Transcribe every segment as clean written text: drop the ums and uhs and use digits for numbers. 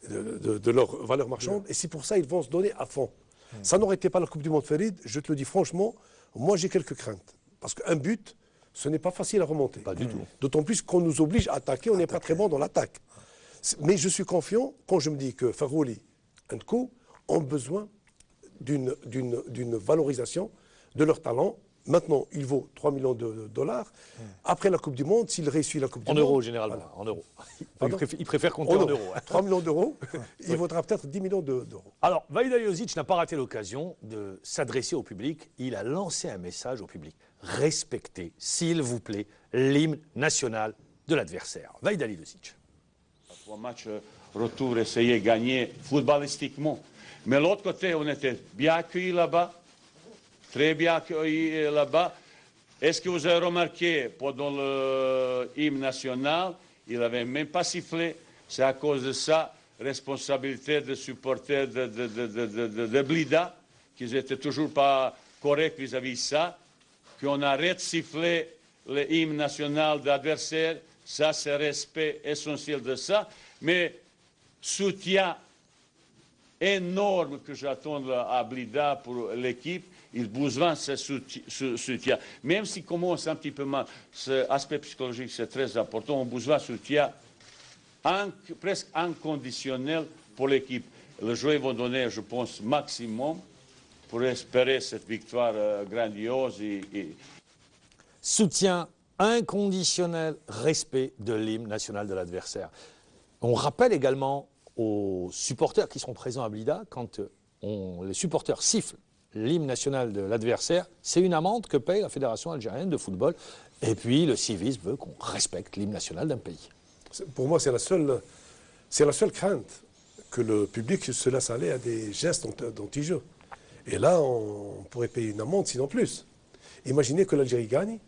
de leur valeur marchande. Et c'est pour ça qu'ils vont se donner à fond. Ça n'aurait été pas la Coupe du Monde, Farid, je te le dis franchement, moi j'ai quelques craintes. Parce qu'un but, ce n'est pas facile à remonter. Pas du tout. D'autant plus qu'on nous oblige à attaquer, on n'est pas très bon dans l'attaque. Mais je suis confiant quand je me dis que Farouli et Co ont besoin d'une valorisation de leur talent. Maintenant, il vaut 3 millions de dollars. Après la Coupe du Monde, s'il réussit la Coupe du Monde... En euros, généralement. Voilà. En euros. Il préfère compter en euros. 3 millions d'euros, il vaudra peut-être 10 millions d'euros. Alors, Vahid Halilhodžić n'a pas raté l'occasion de s'adresser au public. Il a lancé un message au public. Respectez, s'il vous plaît, l'hymne national de l'adversaire. Vahid Halilhodžić. Pour match retour, essayer de gagner footballistiquement. Mais l'autre côté, on était bien accueillis là-bas. Très bien accueillis là-bas. Est-ce que vous avez remarqué, pendant l'hymne national, il n'avait même pas sifflé. C'est à cause de ça, responsabilité des supporters de Blida, qu'ils n'étaient toujours pas corrects vis-à-vis de ça, qu'on arrête de siffler l'hymne national d'adversaire. Ça, c'est respect essentiel de ça. Mais soutien énorme que j'attends à Blida pour l'équipe. Il a besoin de ce soutien. Même s'il commence un petit peu mal, cet aspect psychologique, c'est très important. On a besoin de soutien presque inconditionnel pour l'équipe. Les joueurs vont donner, je pense, maximum pour espérer cette victoire grandiose. Soutien inconditionnel, respect de l'hymne national de l'adversaire. On rappelle également aux supporters qui seront présents à Blida, quand les supporters sifflent l'hymne national de l'adversaire, c'est une amende que paye la Fédération algérienne de football. Et puis le civisme veut qu'on respecte l'hymne national d'un pays. Pour moi, c'est la seule crainte que le public se laisse aller à des gestes d'anti-jeu. Et là, on pourrait payer une amende, sinon plus. Imaginez que l'Algérie gagne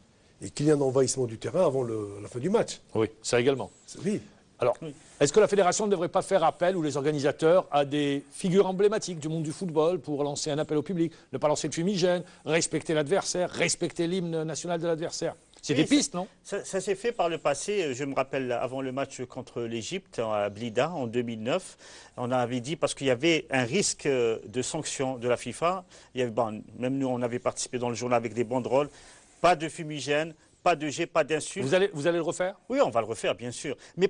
et qu'il y ait un envahissement du terrain avant la fin du match. Oui, ça également. Oui. Alors, est-ce que la Fédération ne devrait pas faire appel, ou les organisateurs, à des figures emblématiques du monde du football pour lancer un appel au public, ne pas lancer de fumigène, respecter l'adversaire, respecter l'hymne national de l'adversaire? C'est des pistes, non? Ça s'est fait par le passé. Je me rappelle, avant le match contre l'Égypte, à Blida, en 2009, on avait dit, parce qu'il y avait un risque de sanction de la FIFA, il y avait, même nous, on avait participé dans le journal avec des banderoles, pas de fumigène, pas de jet, pas d'insulte. Vous allez le refaire? Oui, on va le refaire, bien sûr. Mais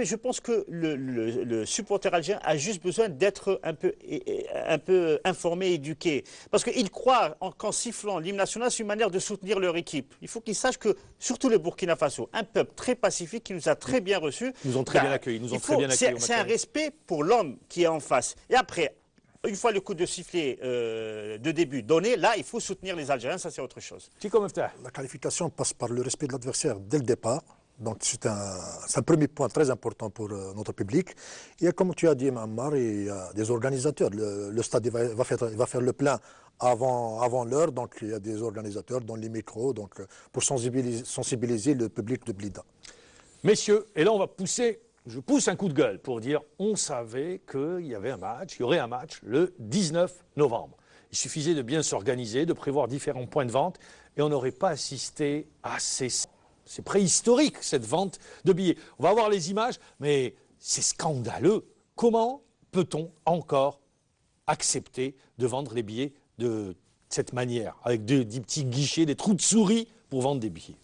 je pense que le supporter algérien a juste besoin d'être un peu informé, éduqué. Parce qu'il croit qu'en sifflant l'hymne national, c'est une manière de soutenir leur équipe. Il faut qu'ils sachent que, surtout le Burkina Faso, un peuple très pacifique qui nous a très bien reçus. Nous ont très bien accueillis. C'est un respect pour l'homme qui est en face. Et après, une fois le coup de sifflet de début donné, là, il faut soutenir les Algériens, ça c'est autre chose. La qualification passe par le respect de l'adversaire dès le départ. Donc c'est un premier point très important pour notre public. Et comme tu as dit, Ammar, il y a des organisateurs. Le stade va faire le plein avant l'heure. Donc il y a des organisateurs dans les micros pour sensibiliser le public de Blida. Messieurs, et là on va pousser... Je pousse un coup de gueule pour dire on savait qu'il y avait il y aurait un match le 19 novembre. Il suffisait de bien s'organiser, de prévoir différents points de vente et on n'aurait pas assisté à c'est préhistorique cette vente de billets. On va voir les images, mais c'est scandaleux. Comment peut-on encore accepter de vendre les billets de cette manière, avec des petits guichets, des trous de souris pour vendre des billets?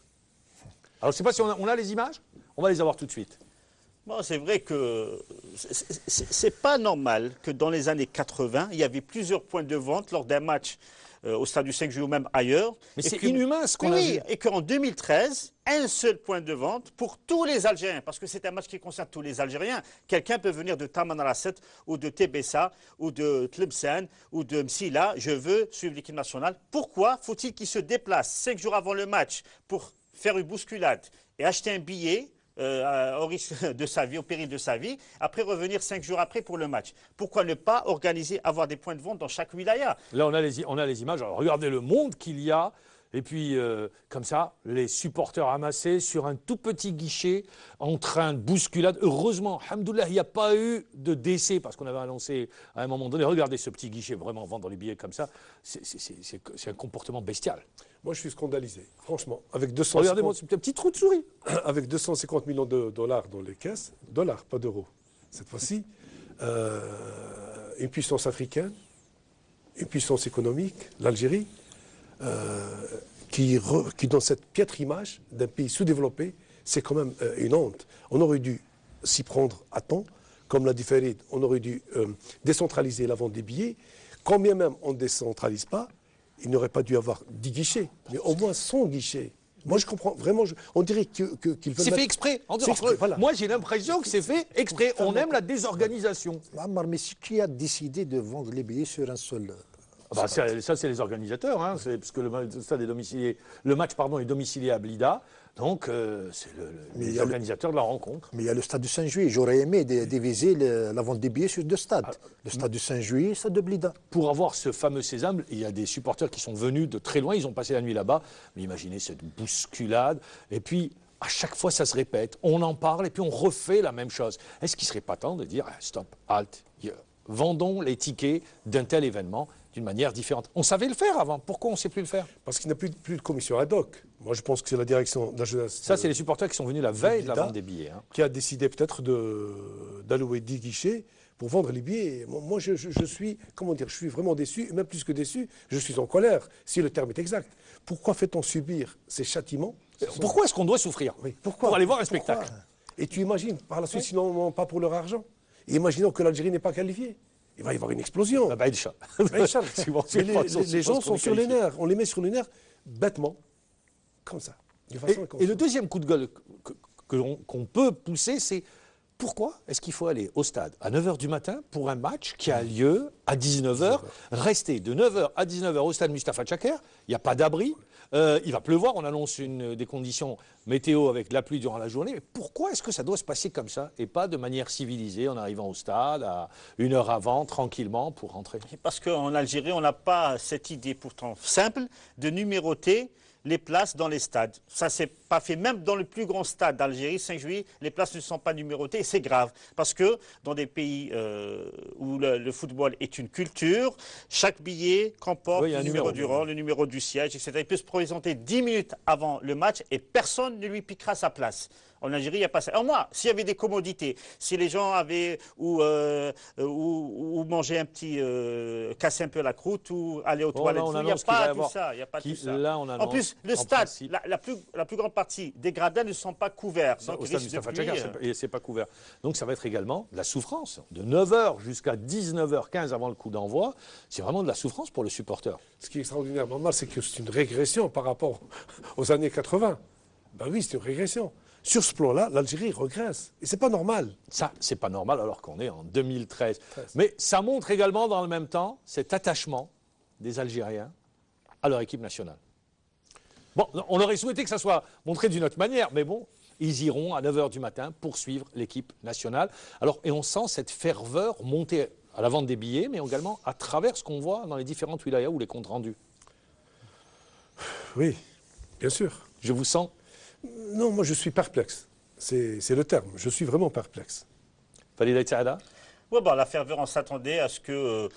Alors je ne sais pas si on a les images, on va les avoir tout de suite. Bon, c'est vrai que c'est pas normal que dans les années 80, il y avait plusieurs points de vente lors d'un match au stade du 5 juillet ou même ailleurs. Mais c'est inhumain ce qu'on a vu. Et qu'en 2013, un seul point de vente pour tous les Algériens, parce que c'est un match qui concerne tous les Algériens. Quelqu'un peut venir de Tamanrasset ou de Tébessa ou de Tlemcen ou de Msila. Je veux suivre l'équipe nationale. Pourquoi faut-il qu'il se déplace 5 jours avant le match pour faire une bousculade et acheter un billet au risque de sa vie, au péril de sa vie, après revenir 5 jours après pour le match? Pourquoi ne pas organiser, avoir des points de vente dans chaque wilaya? Là, on a les images. Alors, regardez le monde qu'il y a. Et puis, comme ça, les supporters amassés sur un tout petit guichet en train de bousculade. Heureusement, alhamdoulilah, il n'y a pas eu de décès parce qu'on avait annoncé à un moment donné. Regardez ce petit guichet, vraiment vendre les billets comme ça. C'est un comportement bestial. Moi, je suis scandalisé, franchement. Avec 250... Regardez-moi ce petit trou de souris. Avec 250 millions de dollars dans les caisses, dollars, pas d'euros. cette fois-ci, une puissance africaine, une puissance économique, l'Algérie, qui donne cette piètre image d'un pays sous-développé, c'est quand même une honte. On aurait dû s'y prendre à temps, comme l'a dit Farid, on aurait dû décentraliser la vente des billets. Quand bien même on ne décentralise pas, il n'aurait pas dû avoir 10 guichets, mais au moins 100 guichets. Moi, je comprends vraiment. On dirait qu'ils veulent. C'est fait exprès. Voilà. Moi, j'ai l'impression que c'est fait exprès. On aime la désorganisation. Ammar, mais qui a décidé de vendre les billets sur un seul stade? Ça, c'est les organisateurs, hein. Parce que le stade est domicilié, le match est domicilié à Blida. Donc, c'est les organisateurs de la rencontre. Mais il y a le stade du Saint-Juillet. J'aurais aimé diviser la vente des billets sur 2 stades. Le stade du Saint-Juillet et le stade de Blida. Pour avoir ce fameux sésame, il y a des supporters qui sont venus de très loin, ils ont passé la nuit là-bas. Mais imaginez cette bousculade. Et puis, à chaque fois, ça se répète. On en parle et puis on refait la même chose. Est-ce qu'il ne serait pas temps de dire, stop, halt, vendons les tickets d'un tel événement d'une manière différente? On savait le faire avant. Pourquoi on ne sait plus le faire? Parce qu'il n'y a plus de commission ad hoc. Moi, je pense que c'est la direction de la jeunesse. Ça, c'est les supporters qui sont venus la veille de la vente des billets. Hein. Qui a décidé peut-être d'allouer 10 guichets pour vendre les billets. Moi, je suis, comment dire, je suis vraiment déçu, et même plus que déçu, je suis en colère, si le terme est exact. Pourquoi fait-on subir ces châtiments? Pourquoi est-ce qu'on doit souffrir? Oui, pourquoi? Pour aller voir un spectacle. Et tu imagines, par la suite, sinon, non, pas pour leur argent. Et imaginons que l'Algérie n'est pas qualifiée. Il va y avoir une explosion. Les gens sont sur les nerfs. On les met sur les nerfs bêtement, comme ça. Et le deuxième coup de gueule qu'on peut pousser, c'est pourquoi est-ce qu'il faut aller au stade à 9h du matin pour un match qui a lieu à 19h, rester de 9h à 19h au stade Mustapha Tchaker, il n'y a pas d'abri, il va pleuvoir, on annonce des conditions météo avec de la pluie durant la journée, mais pourquoi est-ce que ça doit se passer comme ça et pas de manière civilisée en arrivant au stade à 1 heure avant, tranquillement, pour rentrer? Parce qu'en Algérie, on n'a pas cette idée pourtant simple de numéroter les places dans les stades. Ça, c'est pas fait. Même dans le plus grand stade d'Algérie, Saint-Juillet, les places ne sont pas numérotées et c'est grave. Parce que dans des pays où le football est une culture, chaque billet comporte le numéro du rang, le numéro du siège, etc. Il peut se présenter 10 minutes avant le match et personne ne lui piquera sa place. En Algérie, il n'y a pas ça. Alors moi, s'il y avait des commodités, si les gens avaient ou manger un petit, casser un peu la croûte ou aller aux toilettes, il n'y a pas tout ça. Il y a pas tout ça. Là, on en plus, le stade, la plus grande partie des gradins ne sont pas couverts. Donc, au stade Mustapha Tchaker, c'est pas couvert. Donc ça va être également de la souffrance. De 9h jusqu'à 19h15 avant le coup d'envoi, c'est vraiment de la souffrance pour le supporter. Ce qui est extraordinaire, normal, c'est que c'est une régression par rapport aux années 80. Ben oui, c'est une régression. Sur ce plan-là, l'Algérie regresse. Et c'est pas normal. Ça, c'est pas normal alors qu'on est en 2013. Mais ça montre également dans le même temps cet attachement des Algériens à leur équipe nationale. Bon, on aurait souhaité que ça soit montré d'une autre manière, mais bon, ils iront à 9h du matin poursuivre l'équipe nationale. Alors, et on sent cette ferveur monter à la vente des billets, mais également à travers ce qu'on voit dans les différentes wilayas ou les comptes rendus. Oui, bien sûr. Je vous sens. Non, moi je suis perplexe. C'est le terme. Je suis vraiment perplexe. Falida Saada. Oui, bon, la ferveur, on s'attendait à ce que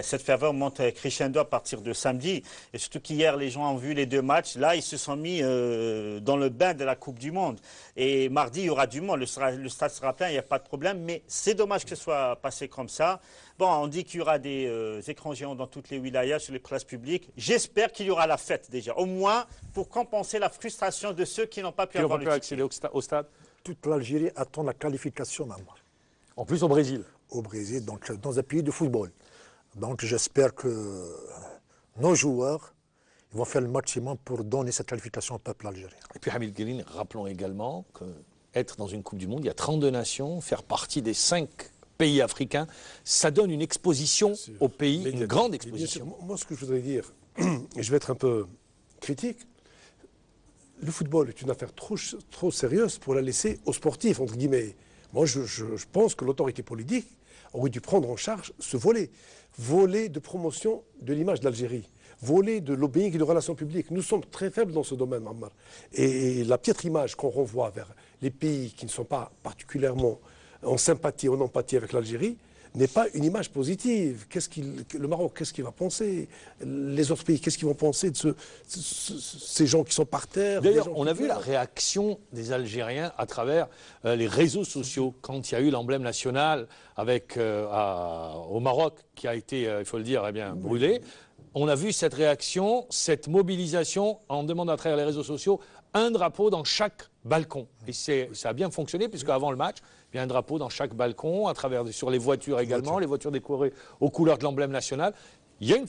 cette ferveur monte crescendo à partir de samedi. Et surtout qu'hier, les gens ont vu les 2 matchs. Là, ils se sont mis dans le bain de la Coupe du Monde. Et mardi, il y aura du monde. Le stade sera plein, il n'y a pas de problème. Mais c'est dommage que ce soit passé comme ça. Bon, on dit qu'il y aura des écrans géants dans toutes les wilayas, sur les places publiques. J'espère qu'il y aura la fête déjà. Au moins pour compenser la frustration de ceux qui n'ont pas pu avoir le ticket. Accéder au stade. Toute l'Algérie attend la qualification maintenant. En plus au Brésil. Au Brésil, donc dans un pays de football. Donc j'espère que nos joueurs vont faire le maximum pour donner cette qualification au peuple algérien. Et puis Hamid Green, rappelons également qu'être dans une Coupe du Monde, il y a 32 nations, faire partie des 5 pays africains, ça donne une exposition au pays, une grande exposition. Moi, ce que je voudrais dire, et je vais être un peu critique, le football est une affaire trop sérieuse pour la laisser aux sportifs, entre guillemets. Moi, je pense que l'autorité politique aurait dû prendre en charge ce volet de promotion de l'image de l'Algérie, volet de lobbying et de relations publiques. Nous sommes très faibles dans ce domaine, Ammar. Et la piètre image qu'on renvoie vers les pays qui ne sont pas particulièrement en sympathie, en empathie avec l'Algérie, n'est pas une image positive. Le Maroc, qu'est-ce qu'il va penser? Les autres pays, qu'est-ce qu'ils vont penser de ces gens qui sont par terre? D'ailleurs, on a vu la réaction des Algériens à travers les réseaux sociaux quand il y a eu l'emblème national au Maroc qui a été, il faut le dire, brûlé. On a vu cette réaction, cette mobilisation en demandant à travers les réseaux sociaux un drapeau dans chaque balcon. Et ça a bien fonctionné puisque avant le match, il y a un drapeau dans chaque balcon, sur les voitures également, les voitures décorées aux couleurs de l'emblème national. Il y a une